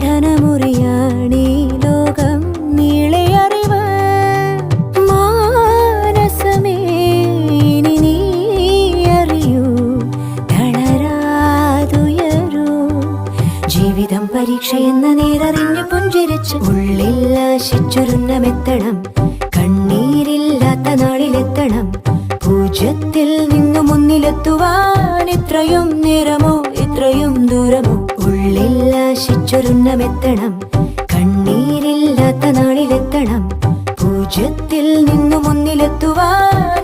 പഠനമുറിയാണീ ലോകം നീളെ അറിവ് മാനസമേ ഇനി നീ അറിയൂ തളരാതുയരൂ ജീവിതം പരീക്ഷയെന്ന നേരറിഞ്ഞു പുഞ്ചിരിച്ച് ഉള്ളിൽ ആശിച്ചൊരുന്നമെത്തണം കണ്ണീരില്ലാത്ത നാളിലെത്തണം പൂജ്യത്തിൽ നിന്നു മുന്നിലെത്തുവാൻ ഇത്രയും നേരമോ ഇത്രയും ദൂരമോ ഉള്ളിൽ ആശിച്ചൊരുന്നമെത്തണം കണ്ണീരില്ലാത്ത നാളിലെത്തണം പൂജ്യത്തിൽ നിന്നു മുന്നിലെത്തുവാൻ